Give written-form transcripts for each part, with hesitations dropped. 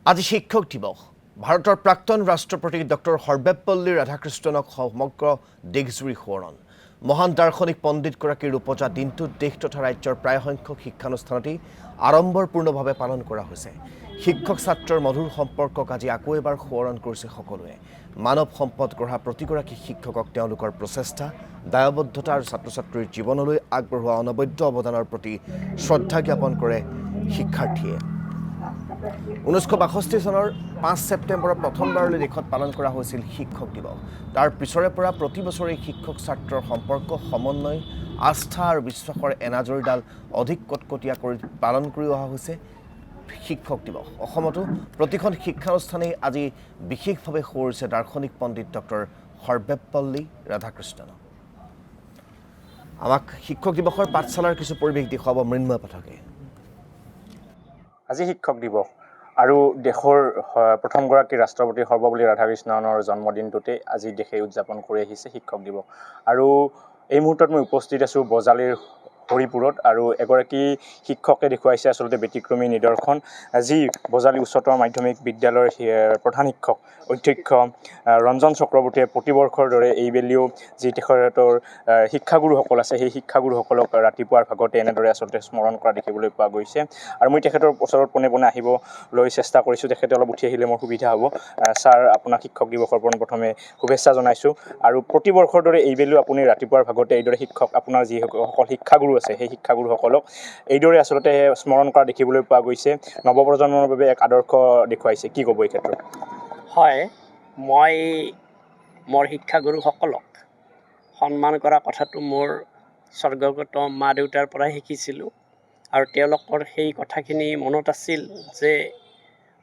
আজি শিক্ষক দিৱস ভাৰতৰ প্ৰাক্তন ৰাষ্ট্ৰপতি ডক্টৰ সৰ্বেপল্লী ৰাধাকৃষ্ণনক সমগ্ৰ দেশজুৰি সোঁৱৰণ মহান দাৰ্শনিক পণ্ডিতগৰাকীৰ ৰূপজা দিনটোত দেশ তথা ৰাজ্যৰ প্ৰায় সংখ্যক শিক্ষানুষ্ঠানতেই আড়ম্বৰপূৰ্ণভাৱে পালন কৰা হৈছে শিক্ষক ছাত্ৰৰ মধুৰ সম্পৰ্কক আজি আকৌ এবাৰ সোঁৱৰণ কৰিছে সকলোৱে মানৱ সম্পদ গঢ়া প্ৰতিগৰাকী শিক্ষকক তেওঁলোকৰ প্ৰচেষ্টা দায়বদ্ধতা আৰু ছাত্ৰ ছাত্ৰীৰ জীৱনলৈ আগবঢ়োৱা অনবদ্য অৱদানৰ প্ৰতি শ্ৰদ্ধা জ্ঞাপন কৰে শিক্ষাৰ্থীয়ে 1962 চনৰ 5 ছেপ্টেম্বৰত প্ৰথমবাৰলৈ দেশত পালন কৰা হৈছিল শিক্ষক দিৱস তাৰ পিছৰে পৰা প্ৰতি বছৰে শিক্ষক ছাত্ৰৰ সম্পৰ্ক সমন্বয় আস্থা আৰু বিশ্বাসৰ এনাজৰীডাল অধিক কটকটীয়া কৰি পালন কৰি অহা হৈছে শিক্ষক দিৱস অসমতো প্ৰতিখন শিক্ষানুষ্ঠানেই আজি বিশেষভাৱে সোঁৱৰিছে দাৰ্শনিক পণ্ডিত ডক্টৰ সৰ্বেপল্লী ৰাধাকৃষ্ণনক আমাক শিক্ষক দিৱসৰ পাঠশালাৰ কিছু পৰিৱেশ দেখুৱাব মৃন্ময় পাঠকে আজি শিক্ষক দিৱস আৰু দেশৰ প্ৰথমগৰাকী ৰাষ্ট্ৰপতি সৰ্বপল্লী ৰাধাকৃষ্ণনৰ জন্মদিনটোতে আজি দেশে উদযাপন কৰি আহিছে শিক্ষক দিৱস আৰু এই মুহূৰ্তত মই উপস্থিত আছোঁ বজালীৰ হৰিপুৰত আৰু এগৰাকী শিক্ষকে দেখুৱাইছে আচলতে ব্যতিক্ৰমী নিদৰ্শন যি বজালী উচ্চতৰ মাধ্যমিক বিদ্যালয়ৰ প্ৰধান শিক্ষক অধ্যক্ষ ৰঞ্জন চক্ৰৱৰ্তীয়ে প্ৰতিবৰ্ষৰ দৰে এইবেলিও যি তেখেতৰ শিক্ষাগুৰুসকল আছে সেই শিক্ষাগুৰুসকলক ৰাতিপুৱাৰ ভাগতে এনেদৰে আচলতে স্মৰণ কৰা দেখিবলৈ পোৱা গৈছে আৰু মই তেখেতৰ ওচৰত পোনে পোনে আহিবলৈ চেষ্টা কৰিছোঁ তেখেতে অলপ উঠি আহিলে মোৰ সুবিধা হ'ব ছাৰ আপোনাক শিক্ষক দিৱসৰ প্ৰথমে শুভেচ্ছা জনাইছোঁ আৰু প্ৰতিবৰ্ষৰ দৰে এইবেলিও আপুনি ৰাতিপুৱাৰ ভাগতে এইদৰে শিক্ষক আপোনাৰ যিসকল শিক্ষাগুৰু আছে সেই শিক্ষাগুৰুসকলক এইদৰে আচলতে স্মৰণ কৰা দেখিবলৈ পোৱা গৈছে নৱপ্ৰজন্মৰ বাবে এক আদৰ্শ দেখুৱাইছে কি ক'ব এই ক্ষেত্ৰত হয় মই মোৰ শিক্ষাগুৰুসকলক সন্মান কৰা কথাটো মোৰ স্বৰ্গগত মা দেউতাৰ পৰাই শিকিছিলোঁ আৰু তেওঁলোকৰ সেই কথাখিনি মনত আছিল যে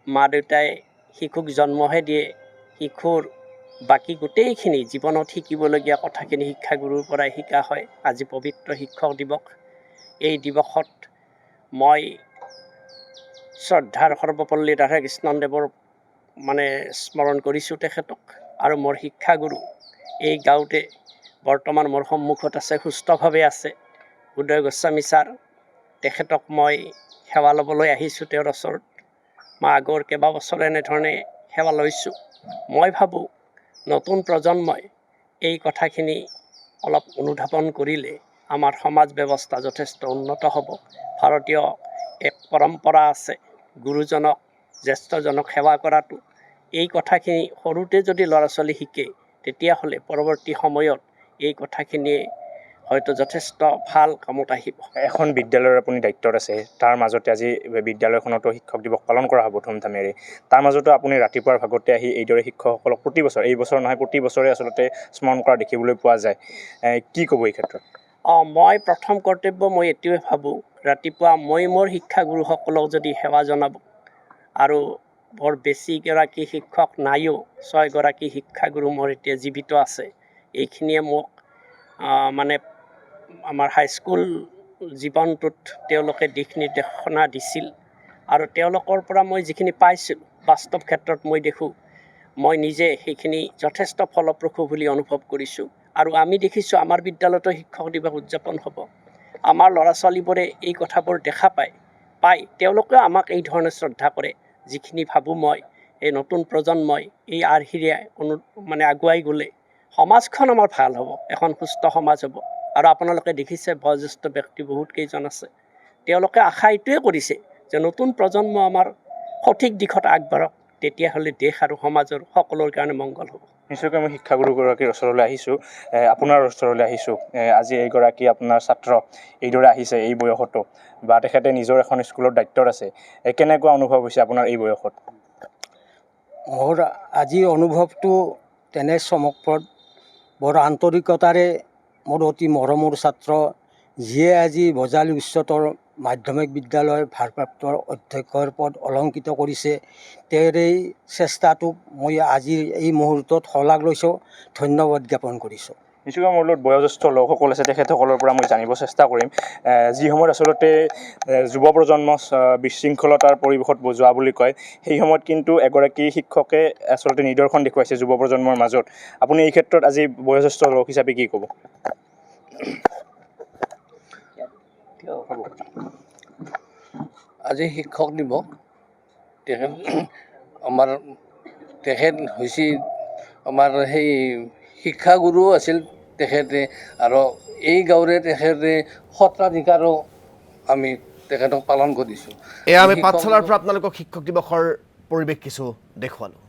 মা দেউতাই শিশুক জন্মহে দিয়ে শিশুৰ বাকী গোটেইখিনি জীৱনত শিকিবলগীয়া কথাখিনি শিক্ষাগুৰুৰ পৰাই শিকা হয় আজি পবিত্ৰ শিক্ষক দিৱস এই দিৱসত মই শ্ৰদ্ধাৰ সৰ্বপল্লী ৰাধাকৃষ্ণদেৱৰ স্মৰণ কৰিছোঁ তেখেতক আৰু মোৰ শিক্ষাগুৰু এই গাঁৱতে বৰ্তমান মোৰ সন্মুখত আছে সুস্থভাৱে আছে উদয় গোস্বামী ছাৰ তেখেতক মই সেৱা ল'বলৈ আহিছোঁ তেওঁৰ ওচৰত মই আগৰ কেইবাবছৰ এনেধৰণে সেৱা লৈছোঁ মই ভাবোঁ নতুন প্ৰজন্মই এই কথাখিনি অলপ অনুধাৱন কৰিলে আমাৰ সমাজ ব্যৱস্থা যথেষ্ট উন্নত হ'ব ভাৰতীয় এক পৰম্পৰা আছে গুৰুজনক জ্যেষ্ঠজনক সেৱা কৰাটো এই কথাখিনি সৰুতে যদি ল'ৰা ছোৱালী শিকে তেতিয়াহ'লে পৰৱৰ্তী সময়ত এই কথাখিনিয়ে হয়তো যথেষ্ট ভাল কামত আহিব এখন বিদ্যালয়ৰ আপুনি দায়িত্বত আছে তাৰ মাজতে আজি বিদ্যালয়খনতো শিক্ষক দিৱস পালন কৰা হ'ব ধুমধামেৰে তাৰ মাজতো আপুনি ৰাতিপুৱাৰ ভাগতে আহি এইদৰে শিক্ষকসকলক প্ৰতি বছৰ এই বছৰ নহয় প্ৰতি বছৰে আচলতে স্মৰণ কৰা দেখিবলৈ পোৱা যায় কি ক'ব এই ক্ষেত্ৰত মই প্ৰথম কৰ্তব্য মই এইটোৱে ভাবোঁ ৰাতিপুৱা মই মোৰ শিক্ষাগুৰুসকলক যদি সেৱা জনাব আৰু বৰ বেছিগৰাকী শিক্ষক নাইও 6 গৰাকী শিক্ষাগুৰু মোৰ এতিয়া জীৱিত আছে এইখিনিয়ে মোক আমাৰ হাইস্কুল জীৱনটোত তেওঁলোকে দিশ নিৰ্দেশনা দিছিল আৰু তেওঁলোকৰ পৰা মই যিখিনি পাইছিলোঁ বাস্তৱ ক্ষেত্ৰত মই দেখোঁ মই নিজে সেইখিনি যথেষ্ট ফলপ্ৰসূ বুলি অনুভৱ কৰিছোঁ আৰু আমি দেখিছোঁ আমাৰ বিদ্যালয়তো শিক্ষক দিৱস উদযাপন হ'ব আমাৰ ল'ৰা ছোৱালীবোৰে এই কথাবোৰ দেখা পাই তেওঁলোকেও আমাক এই ধৰণে শ্ৰদ্ধা কৰে যিখিনি ভাবোঁ মই এই নতুন প্ৰজন্মই এই আৰ্হিৰে আগুৱাই গ'লে সমাজখন আমাৰ ভাল হ'ব এখন সুস্থ সমাজ হ'ব আৰু আপোনালোকে দেখিছে বয়োজ্যেষ্ঠ ব্যক্তি বহুত কেইজন আছে তেওঁলোকে আশা এইটোৱে কৰিছে যে নতুন প্ৰজন্ম আমাৰ সঠিক দিশত আগবাঢ়ক তেতিয়াহ'লে দেশ আৰু সমাজৰ সকলোৰ কাৰণে মংগল হ'ব নিশ্চয়কৈ মই শিক্ষাগুৰুগৰাকীৰ ওচৰলৈ আহিছোঁ আপোনাৰ ওচৰলৈ আহিছোঁ আজি এইগৰাকী আপোনাৰ ছাত্ৰ এইদৰে আহিছে এই বয়সতো বা তেখেতে নিজৰ এখন স্কুলৰ দায়িত্বত আছে কেনেকুৱা অনুভৱ হৈছে আপোনাৰ এই বয়সত মোৰ আজিৰ অনুভৱটো তেনে চমকপ্ৰদ বৰ আন্তৰিকতাৰে মোৰ অতি মৰমৰ ছাত্ৰ যিয়ে আজি বজালী উচ্চতৰ মাধ্যমিক বিদ্যালয়ৰ ভাৰপ্ৰাপ্ত অধ্যক্ষৰ পদ অলংকৃত কৰিছে তেওঁৰ এই চেষ্টাটোক মই আজিৰ এই মুহূৰ্তত শলাগ লৈছোঁ ধন্যবাদ জ্ঞাপন কৰিছোঁ নিশ্চয়কৈ মোৰ লগত বয়োজ্যেষ্ঠ লোকসকল আছে তেখেতসকলৰ পৰা মই জানিব চেষ্টা কৰিম যি সময়ত আচলতে যুৱ প্ৰজন্ম বিশৃংখলতাৰ পৰিৱেশত যোৱা বুলি কয় সেই সময়ত কিন্তু এগৰাকী শিক্ষকে আচলতে নিদৰ্শন দেখুৱাইছে যুৱ প্ৰজন্মৰ মাজত আপুনি এই ক্ষেত্ৰত আজি বয়োজ্যেষ্ঠ লোক হিচাপে কি ক'ব আজি শিক্ষক দিৱস আমাৰ তেখেত হৈছে আমাৰ সেই শিক্ষাগুৰুও আছিল তেখেতে আৰু এই গাঁৱৰে তেখেতে সত্ৰাধিকাৰো আমি তেখেতক পালন কৰিছোঁ। এয়া আমি পাঠশালাৰ পৰা আপোনালোকক শিক্ষক দিৱসৰ পৰিৱেশ কিছু দেখুৱালোঁ।